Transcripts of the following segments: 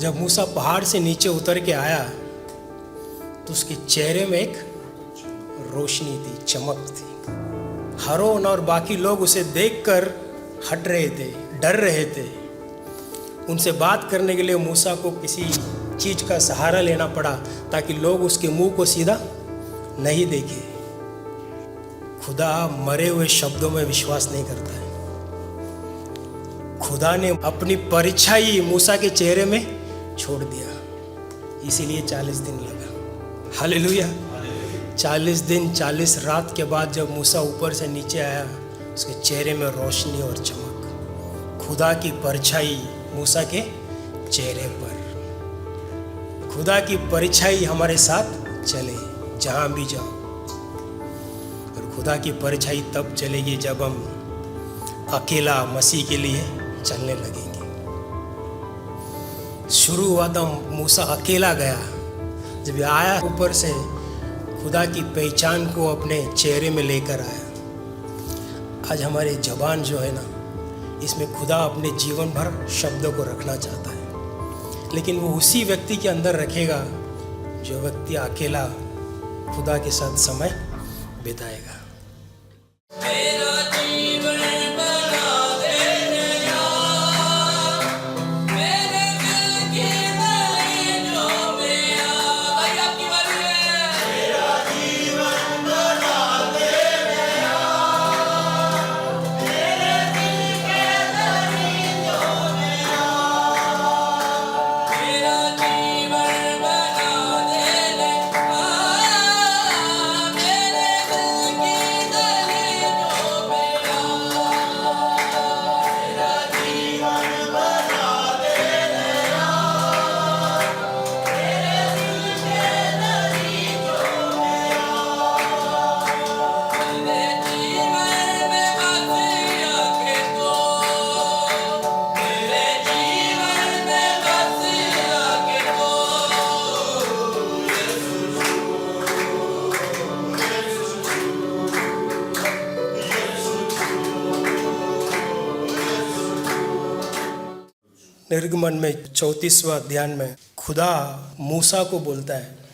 जब मूसा पहाड़ से नीचे उतर के आया तो उसके चेहरे में एक रोशनी थी, चमक थी। हारून और बाकी लोग उसे देखकर हट रहे थे, डर रहे थे। उनसे बात करने के लिए मूसा को किसी चीज़ का सहारा लेना पड़ा ताकि लोग उसके मुंह को सीधा नहीं देखें। खुदा मरे हुए शब्दों में विश्वास नहीं करता है। खुदा ने अपनी परछाई मूसा के चेहरे में छोड़ दिया, इसीलिए 40 दिन लगा। हालेलुया। 40 दिन 40 रात के बाद जब मूसा ऊपर से नीचे आया, उसके चेहरे में रोशनी और चमक, खुदा की परछाई मूसा के चेहरे पर। खुदा की परछाई हमारे साथ चले जहाँ भी जाओ, और खुदा की परछाई तब चलेगी जब हम अकेला मसीह के लिए चलने लगेंगे। शुरू हुआ तो मूसा अकेला गया, जब आया ऊपर से खुदा की पहचान को अपने चेहरे में लेकर आया। आज हमारी ज़बान जो है ना, इसमें खुदा अपने जीवन भर शब्दों को रखना चाहता है, लेकिन वो उसी व्यक्ति के अंदर रखेगा जो व्यक्ति अकेला खुदा के साथ समय बिताएगा। निर्गमन में 34वां अध्याय में खुदा मूसा को बोलता है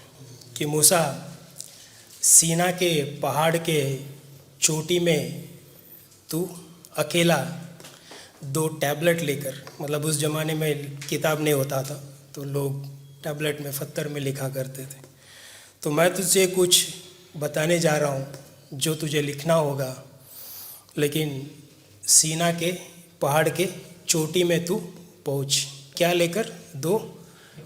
कि मूसा, सीना के पहाड़ के चोटी में तू अकेला 2 टैबलेट लेकर, मतलब उस ज़माने में किताब नहीं होता था तो लोग टैबलेट में पत्थर में लिखा करते थे, तो मैं तुझे कुछ बताने जा रहा हूँ जो तुझे लिखना होगा, लेकिन सीना के पहाड़ के चोटी में तू पहुँच। क्या लेकर? 2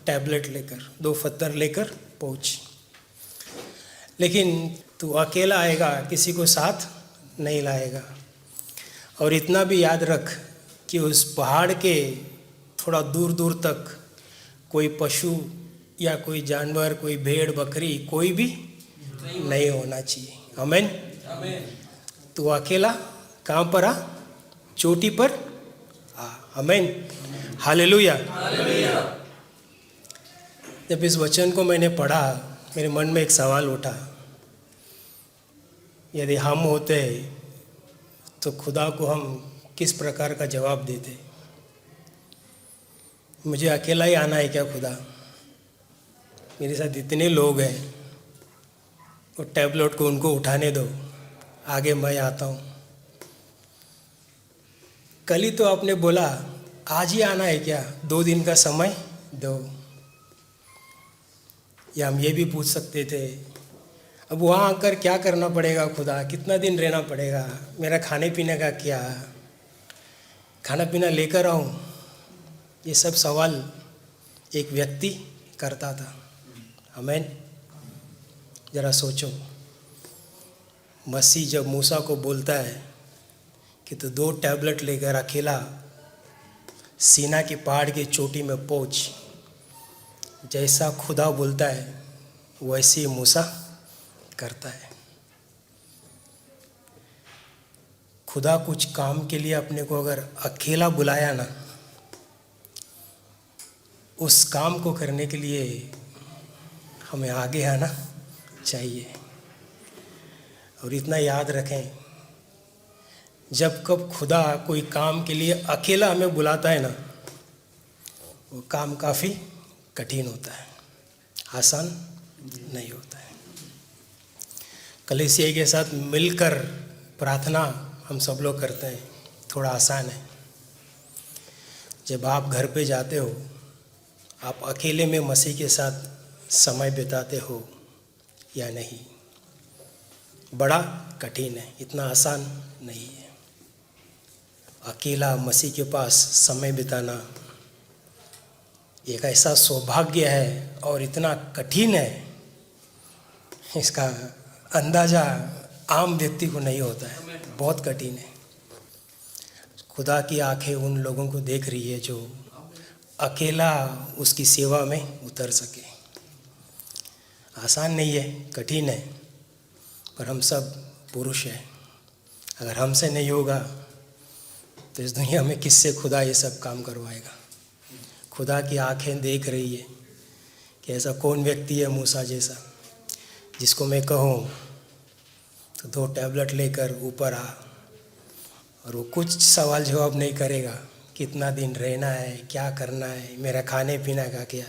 टैबलेट लेकर, 2 पत्थर लेकर पहुँच। लेकिन तू अकेला आएगा, किसी को साथ नहीं लाएगा। और इतना भी याद रख कि उस पहाड़ के थोड़ा दूर दूर तक कोई पशु या कोई जानवर, कोई भेड़ बकरी, कोई भी नहीं होना चाहिए। आमीन। तू अकेला कहाँ पर आ? चोटी पर आ। आमीन। हालेलुया। जब इस वचन को मैंने पढ़ा, मेरे मन में एक सवाल उठा, यदि हम होते तो खुदा को हम किस प्रकार का जवाब देते? मुझे अकेला ही आना है क्या खुदा? मेरे साथ इतने लोग हैं, वो टैबलेट को उनको उठाने दो, आगे मैं आता हूँ। कल ही तो आपने बोला आज ही आना है क्या? 2 दिन का समय दो। या हम ये भी पूछ सकते थे, अब वहाँ आकर क्या करना पड़ेगा खुदा? कितना दिन रहना पड़ेगा? मेरा खाने पीने का क्या? खाना पीना लेकर आऊँ? ये सब सवाल एक व्यक्ति करता था। आमीन। ज़रा सोचो, मसीह जब मूसा को बोलता है कि तू 2 टैबलेट लेकर अकेला सीना की पहाड़ की चोटी में पहुँच, जैसा खुदा बोलता है वैसे ही मूसा करता है। खुदा कुछ काम के लिए अपने को अगर अकेला बुलाया ना, उस काम को करने के लिए हमें आगे आना चाहिए। और इतना याद रखें, जब कब खुदा कोई काम के लिए अकेला हमें बुलाता है ना, वो काम काफ़ी कठिन होता है, आसान नहीं होता है। कलीसिया के साथ मिलकर प्रार्थना हम सब लोग करते हैं, थोड़ा आसान है। जब आप घर पे जाते हो, आप अकेले में मसीह के साथ समय बिताते हो या नहीं, बड़ा कठिन है, इतना आसान नहीं है। अकेला मसीह के पास समय बिताना एक ऐसा सौभाग्य है और इतना कठिन है, इसका अंदाज़ा आम व्यक्ति को नहीं होता है, बहुत कठिन है। खुदा की आंखें उन लोगों को देख रही है जो अकेला उसकी सेवा में उतर सके। आसान नहीं है, कठिन है, पर हम सब पुरुष हैं। अगर हमसे नहीं होगा तो इस दुनिया में किससे खुदा ये सब काम करवाएगा। खुदा की आंखें देख रही है कि ऐसा कौन व्यक्ति है मूसा जैसा, जिसको मैं कहूँ तो 2 टैबलेट लेकर ऊपर आ, और वो कुछ सवाल जवाब नहीं करेगा, कितना दिन रहना है, क्या करना है, मेरा खाने पीने का क्या,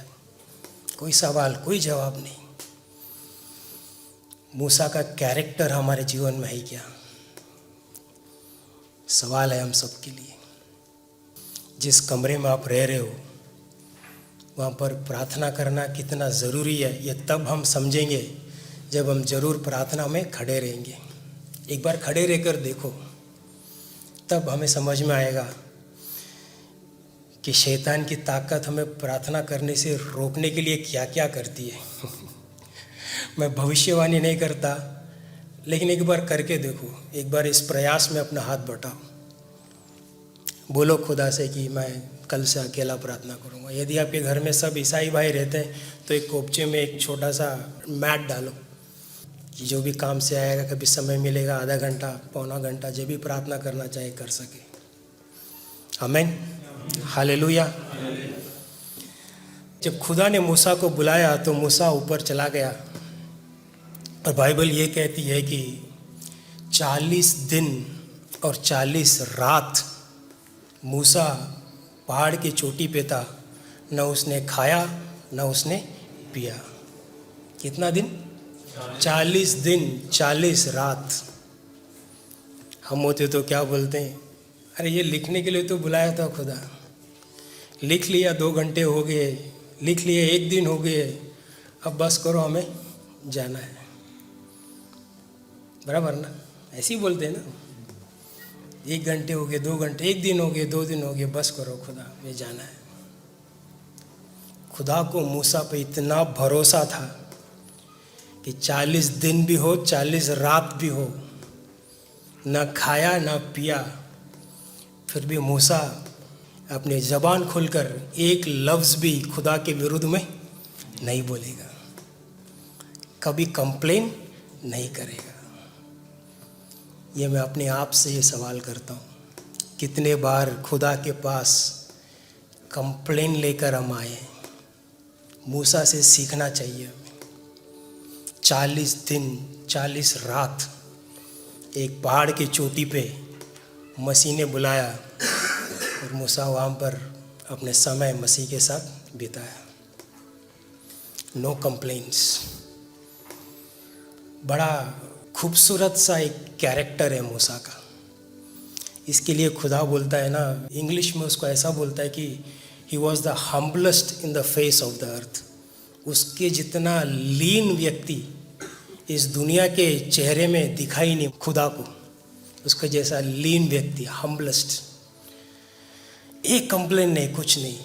कोई सवाल कोई जवाब नहीं। मूसा का कैरेक्टर हमारे जीवन में है क्या, सवाल है हम सब के लिए। जिस कमरे में आप रह रहे हो वहाँ पर प्रार्थना करना कितना ज़रूरी है, ये तब हम समझेंगे जब हम ज़रूर प्रार्थना में खड़े रहेंगे। एक बार खड़े रहकर देखो, तब हमें समझ में आएगा कि शैतान की ताकत हमें प्रार्थना करने से रोकने के लिए क्या क्या करती है। मैं भविष्यवाणी नहीं करता, लेकिन एक बार करके देखो, एक बार इस प्रयास में अपना हाथ बटाओ, बोलो खुदा से कि मैं कल से अकेला प्रार्थना करूँगा। यदि आपके घर में सब ईसाई भाई रहते हैं तो एक कोपचे में एक छोटा सा मैट डालो कि जो भी काम से आएगा, कभी समय मिलेगा, आधा घंटा पौना घंटा, जब भी प्रार्थना करना चाहे कर सके। आमीन, हालेलुया। जब खुदा ने मूसा को बुलाया तो मूसा ऊपर चला गया, और बाइबल ये कहती है कि 40 दिन और 40 रात मूसा पहाड़ की चोटी पे था, न उसने खाया न उसने पिया। कितना दिन? 40 दिन 40 रात। हम होते तो क्या बोलते हैं, अरे ये लिखने के लिए तो बुलाया था खुदा, लिख लिया, 2 घंटे हो गए, लिख लिए, 1 दिन हो गए, अब बस करो, हमें जाना है। बराबर ना, ऐसे ही बोलते हैं ना। 1 घंटे हो गए, 2 घंटे, 1 दिन हो गए, 2 दिन हो गए, बस करो खुदा, ये जाना है। खुदा को मूसा पे इतना भरोसा था कि 40 दिन भी हो, 40 रात भी हो, न खाया न पिया, फिर भी मूसा अपनी ज़बान खोलकर एक लफ्ज़ भी खुदा के विरुद्ध में नहीं बोलेगा, कभी कंप्लेन नहीं करेगा। ये मैं अपने आप से ये सवाल करता हूँ, कितने बार खुदा के पास कंप्लेन लेकर हम आए हैं। मूसा से सीखना चाहिए हमें। 40 दिन 40 रात एक पहाड़ की चोटी पे मसीह ने बुलाया और मूसा वहाँ पर अपने समय मसीह के साथ बिताया। No complaints. बड़ा खूबसूरत सा एक कैरेक्टर है मूसा का। इसके लिए खुदा बोलता है ना, इंग्लिश में उसको ऐसा बोलता है कि he was the humblest in the face of the earth. उसके जितना लीन व्यक्ति इस दुनिया के चेहरे में दिखाई नहीं खुदा को, उसके जैसा लीन व्यक्ति, हम्बलेस्ट। एक कंप्लेन नहीं, कुछ नहीं।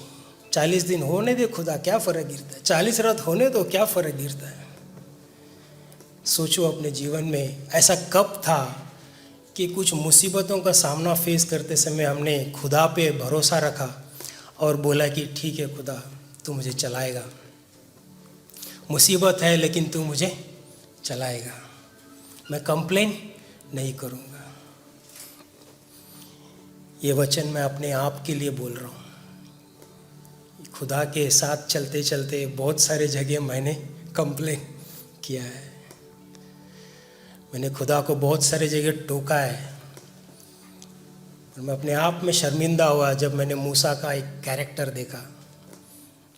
40 दिन होने दे खुदा, क्या फ़र्क गिरता है, 40 रात होने दो, क्या फ़र्क गिरता है। सोचो अपने जीवन में ऐसा कब था कि कुछ मुसीबतों का सामना फेस करते समय हमने खुदा पे भरोसा रखा और बोला कि ठीक है खुदा, तू मुझे चलाएगा, मुसीबत है लेकिन तू मुझे चलाएगा, मैं कंप्लेन नहीं करूँगा। ये वचन मैं अपने आप के लिए बोल रहा हूँ। खुदा के साथ चलते चलते बहुत सारे जगह मैंने कंप्लेन किया है, मैंने खुदा को बहुत सारे जगह टोका है, और मैं अपने आप में शर्मिंदा हुआ जब मैंने मूसा का एक कैरेक्टर देखा।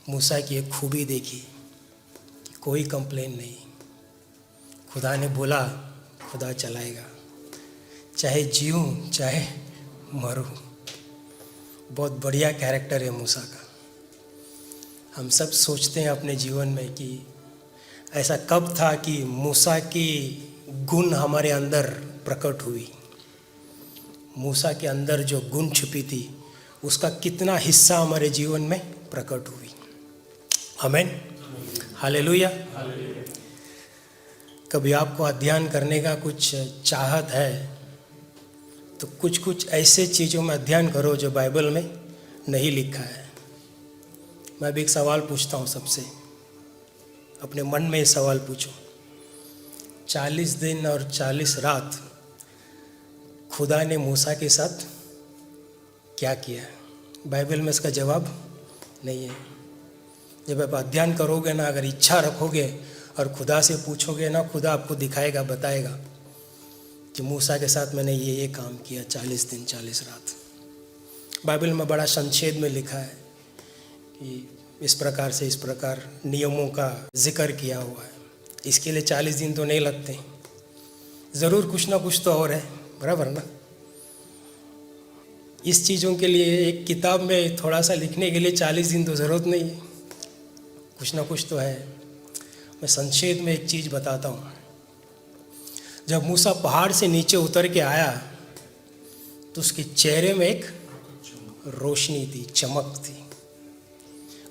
मूसा की एक खूबी देखी कि कोई कंप्लेन नहीं। खुदा ने बोला, खुदा चलाएगा, चाहे जीऊँ चाहे मरूँ। बहुत बढ़िया कैरेक्टर है मूसा का। हम सब सोचते हैं अपने जीवन में कि ऐसा कब था कि मूसा की गुण हमारे अंदर प्रकट हुई। मूसा के अंदर जो गुण छुपी थी उसका कितना हिस्सा हमारे जीवन में प्रकट हुई। आमीन, हालेलुया। कभी आपको अध्ययन करने का कुछ चाहत है तो कुछ ऐसे चीज़ों में अध्ययन करो जो बाइबल में नहीं लिखा है। मैं भी एक सवाल पूछता हूँ सबसे, अपने मन में ये सवाल पूछो, 40 दिन और 40 रात खुदा ने मूसा के साथ क्या किया? बाइबल में इसका जवाब नहीं है। जब आप अध्ययन करोगे ना, अगर इच्छा रखोगे और खुदा से पूछोगे ना, खुदा आपको दिखाएगा, बताएगा कि मूसा के साथ मैंने ये काम किया 40 दिन 40 रात। बाइबल में बड़ा संक्षेप में लिखा है कि इस प्रकार से इस प्रकार नियमों का जिक्र किया हुआ है। इसके लिए 40 दिन तो नहीं लगते, ज़रूर कुछ ना कुछ तो और है, बराबर ना। इस चीज़ों के लिए एक किताब में थोड़ा सा लिखने के लिए 40 दिन तो ज़रूरत नहीं है, कुछ ना कुछ तो है। मैं संक्षेप में एक चीज़ बताता हूँ। जब मूसा पहाड़ से नीचे उतर के आया तो उसके चेहरे में एक रोशनी थी, चमक थी।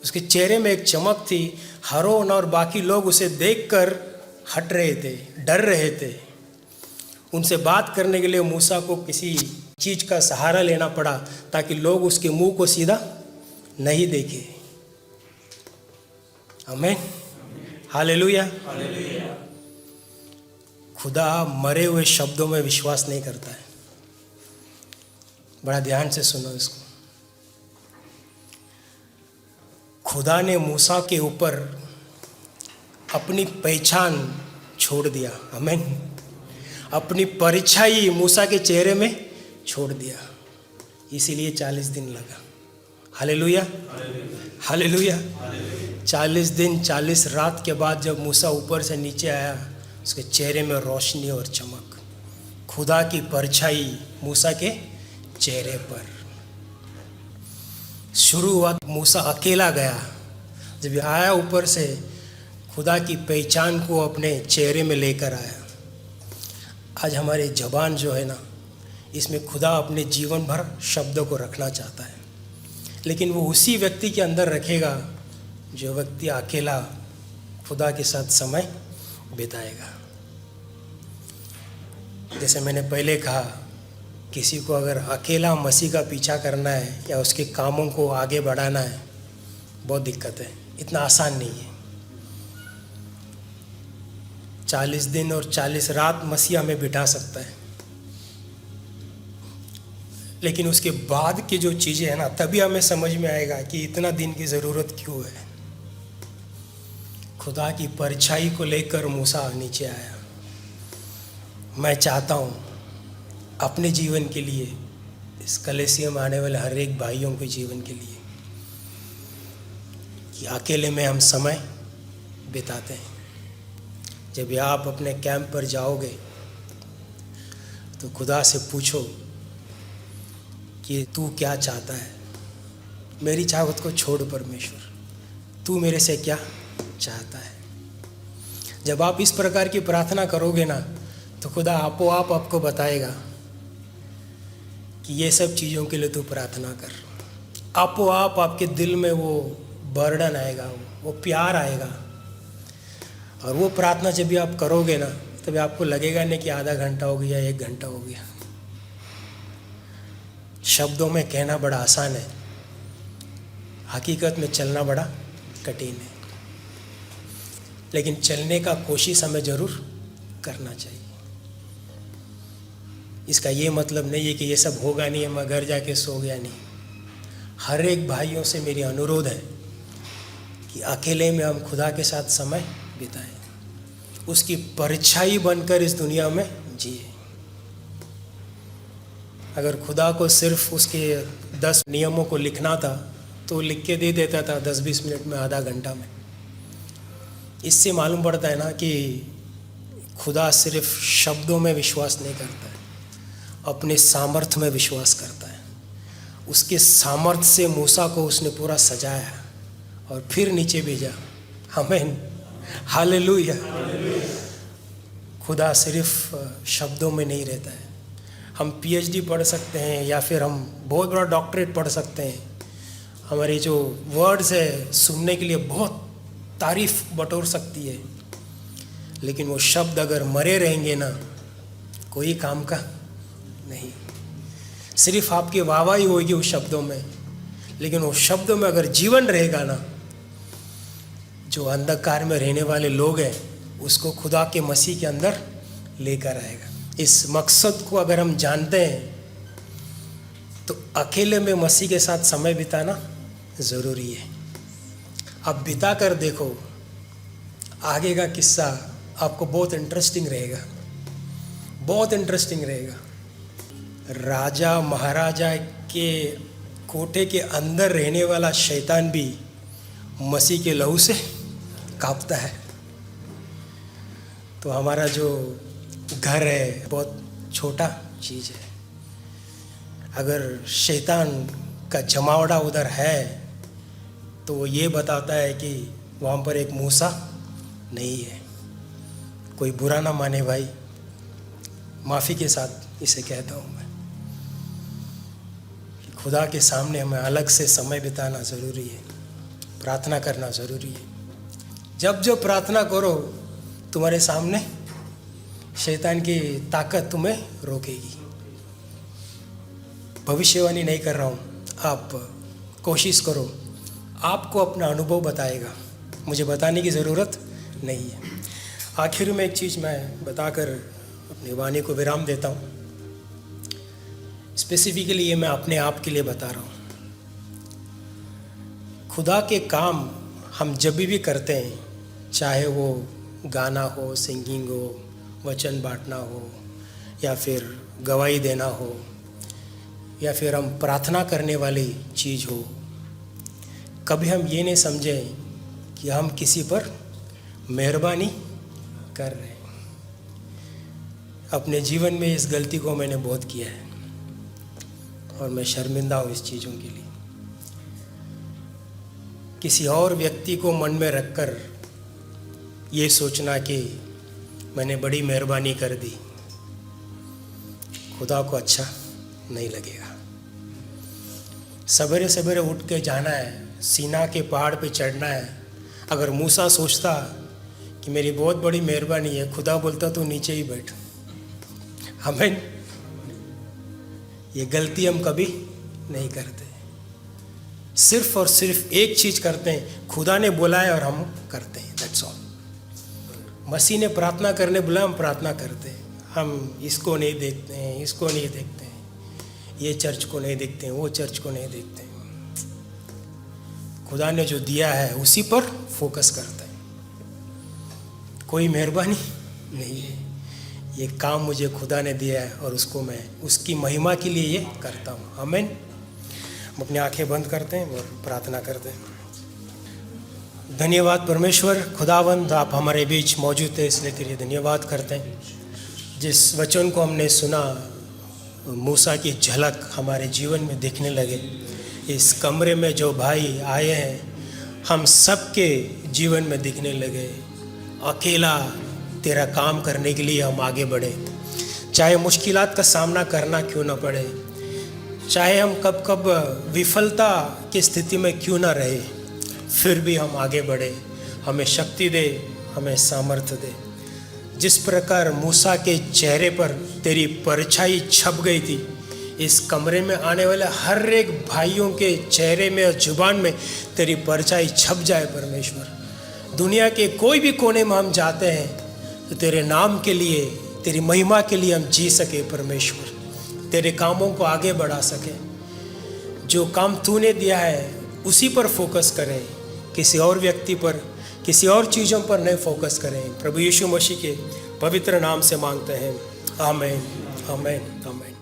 उसके चेहरे में एक चमक थी। हारून और बाकी लोग उसे देखकर हट रहे थे, डर रहे थे। उनसे बात करने के लिए मूसा को किसी चीज़ का सहारा लेना पड़ा ताकि लोग उसके मुंह को सीधा नहीं देखे। आमीन, हालेलुया। खुदा मरे हुए शब्दों में विश्वास नहीं करता है। बड़ा ध्यान से सुनो इसको। खुदा ने मूसा के ऊपर अपनी पहचान छोड़ दिया। आमीन, अपनी परछाई मूसा के चेहरे में छोड़ दिया, इसीलिए 40 दिन लगा। Hallelujah, hallelujah. 40 दिन 40 रात के बाद जब मूसा ऊपर से नीचे आया, उसके चेहरे में रोशनी और चमक, खुदा की परछाई मूसा के चेहरे पर। शुरुआत मूसा अकेला गया, जब आया ऊपर से खुदा की पहचान को अपने चेहरे में लेकर आया। आज हमारे ज़बान जो है ना, इसमें खुदा अपने जीवन भर शब्दों को रखना चाहता है, लेकिन वो उसी व्यक्ति के अंदर रखेगा जो व्यक्ति अकेला खुदा के साथ समय बिताएगा। जैसे मैंने पहले कहा, किसी को अगर अकेला मसीह का पीछा करना है या उसके कामों को आगे बढ़ाना है, बहुत दिक्कत है, इतना आसान नहीं है। 40 दिन और 40 रात मसीह हमें बिठा सकता है, लेकिन उसके बाद की जो चीज़ें हैं ना, तभी हमें समझ में आएगा कि इतना दिन की ज़रूरत क्यों है। खुदा की परछाई को लेकर मूसा नीचे आया। मैं चाहता हूँ अपने जीवन के लिए, इस कलीसिया में आने वाले हर एक भाइयों के जीवन के लिए, कि अकेले में हम समय बिताते हैं। जब आप अपने कैंप पर जाओगे तो खुदा से पूछो कि तू क्या चाहता है। मेरी चाहत को छोड़ परमेश्वर, तू मेरे से क्या चाहता है। जब आप इस प्रकार की प्रार्थना करोगे ना, तो खुदा आपो आप आपको बताएगा कि ये सब चीज़ों के लिए तू प्रार्थना कर। आपो आप आपके दिल में वो बर्डन आएगा, वो प्यार आएगा। और वो प्रार्थना जब भी आप करोगे ना, तभी आपको लगेगा नहीं कि आधा घंटा हो गया, 1 घंटा हो गया। शब्दों में कहना बड़ा आसान है, हकीकत में चलना बड़ा कठिन है। लेकिन चलने का कोशिश हमें ज़रूर करना चाहिए। इसका ये मतलब नहीं है कि ये सब होगा नहीं, मैं घर जाके सो गया नहीं। हर एक भाइयों से मेरी अनुरोध है कि अकेले में हम खुदा के साथ समय बिताएं, उसकी परछाई बनकर इस दुनिया में जिए। अगर खुदा को सिर्फ उसके 10 नियमों को लिखना था तो लिख के दे देता था 10-20 मिनट में, आधा घंटा में। इससे मालूम पड़ता है ना कि खुदा सिर्फ शब्दों में विश्वास नहीं करता है, अपने सामर्थ्य में विश्वास करता है। उसके सामर्थ्य से मूसा को उसने पूरा सजाया और फिर नीचे भेजा। आमीन, हालेलुया। खुदा सिर्फ शब्दों में नहीं रहता है। हम पीएचडी पढ़ सकते हैं या फिर हम बहुत बड़ा डॉक्टरेट पढ़ सकते हैं, हमारे जो वर्ड्स है सुनने के लिए बहुत तारीफ बटोर सकती है, लेकिन वो शब्द अगर मरे रहेंगे ना, कोई काम का नहीं। सिर्फ आपकी वाहवाही होगी उस शब्दों में, लेकिन वो शब्दों में अगर जीवन रहेगा ना, जो अंधकार में रहने वाले लोग हैं उसको खुदा के मसीह के अंदर लेकर आएगा। इस मकसद को अगर हम जानते हैं तो अकेले में मसीह के साथ समय बिताना ज़रूरी है। अब बिता कर देखो, आगे का किस्सा आपको बहुत इंटरेस्टिंग रहेगा, बहुत इंटरेस्टिंग रहेगा। राजा महाराजा के कोठे के अंदर रहने वाला शैतान भी मसीह के लहू से कांपता है। तो हमारा जो घर है बहुत छोटा चीज़ है, अगर शैतान का जमावड़ा उधर है तो वो ये बताता है कि वहाँ पर एक मूसा नहीं है। कोई बुरा ना माने भाई, माफ़ी के साथ इसे कहता हूँ मैं कि खुदा के सामने हमें अलग से समय बिताना ज़रूरी है, प्रार्थना करना ज़रूरी है। जब जो प्रार्थना करो तुम्हारे सामने शैतान की ताकत तुम्हें रोकेगी। भविष्यवाणी नहीं कर रहा हूँ, आप कोशिश करो, आपको अपना अनुभव बताएगा, मुझे बताने की ज़रूरत नहीं है। आखिर में एक चीज़ मैं बताकर अपनी वाणी को विराम देता हूँ। स्पेसिफिकली ये मैं अपने आप के लिए बता रहा हूँ। खुदा के काम हम जब भी करते हैं, चाहे वो गाना हो, सिंगिंग हो, वचन बांटना हो, या फिर गवाही देना हो, या फिर हम प्रार्थना करने वाली चीज़ हो, कभी हम ये नहीं समझें कि हम किसी पर मेहरबानी कर रहे हैं। अपने जीवन में इस गलती को मैंने बहुत किया है और मैं शर्मिंदा हूँ इस चीज़ों के लिए। किसी और व्यक्ति को मन में रखकर ये सोचना कि मैंने बड़ी मेहरबानी कर दी, खुदा को अच्छा नहीं लगेगा। सवेरे सवेरे उठ के जाना है, सीना के पहाड़ पे चढ़ना है। अगर मूसा सोचता कि मेरी बहुत बड़ी मेहरबानी है, खुदा बोलता तो नीचे ही बैठ। हमें ये गलती हम कभी नहीं करते। सिर्फ और सिर्फ एक चीज़ करते हैं, खुदा ने बुलाया है और हम करते हैं, दैट्स ऑल। मसीह ने प्रार्थना करने बुलाया, हम प्रार्थना करते हैं। हम इसको नहीं देखते हैं, इसको नहीं देखते हैं, ये चर्च को नहीं देखते हैं, वो चर्च को नहीं देखते हैं। खुदा ने जो दिया है उसी पर फोकस करते हैं। कोई मेहरबानी नहीं है, ये काम मुझे खुदा ने दिया है और उसको मैं उसकी महिमा के लिए ये करता हूँ। आमीन। हम अपनी आंखें बंद करते हैं और प्रार्थना करते हैं। धन्यवाद परमेश्वर खुदावंद, आप हमारे बीच मौजूद थे इसलिए तेरे धन्यवाद करते हैं। जिस वचन को हमने सुना, मूसा की झलक हमारे जीवन में दिखने लगे। इस कमरे में जो भाई आए हैं, हम सबके जीवन में दिखने लगे। अकेला तेरा काम करने के लिए हम आगे बढ़े, चाहे मुश्किलात का सामना करना क्यों ना पड़े, चाहे हम कब कब विफलता की स्थिति में क्यों ना रहे, फिर भी हम आगे बढ़े। हमें शक्ति दे, हमें सामर्थ्य दे। जिस प्रकार मूसा के चेहरे पर तेरी परछाई छप गई थी, इस कमरे में आने वाले हर एक भाइयों के चेहरे में और जुबान में तेरी परछाई छप जाए परमेश्वर। दुनिया के कोई भी कोने में हम जाते हैं तो तेरे नाम के लिए, तेरी महिमा के लिए हम जी सके परमेश्वर, तेरे कामों को आगे बढ़ा सके। जो काम तूने दिया है उसी पर फोकस करें, किसी और व्यक्ति पर, किसी और चीज़ों पर नहीं फोकस करें। प्रभु यीशु मसीह के पवित्र नाम से मांगते हैं, आमीन, आमीन, आमीन।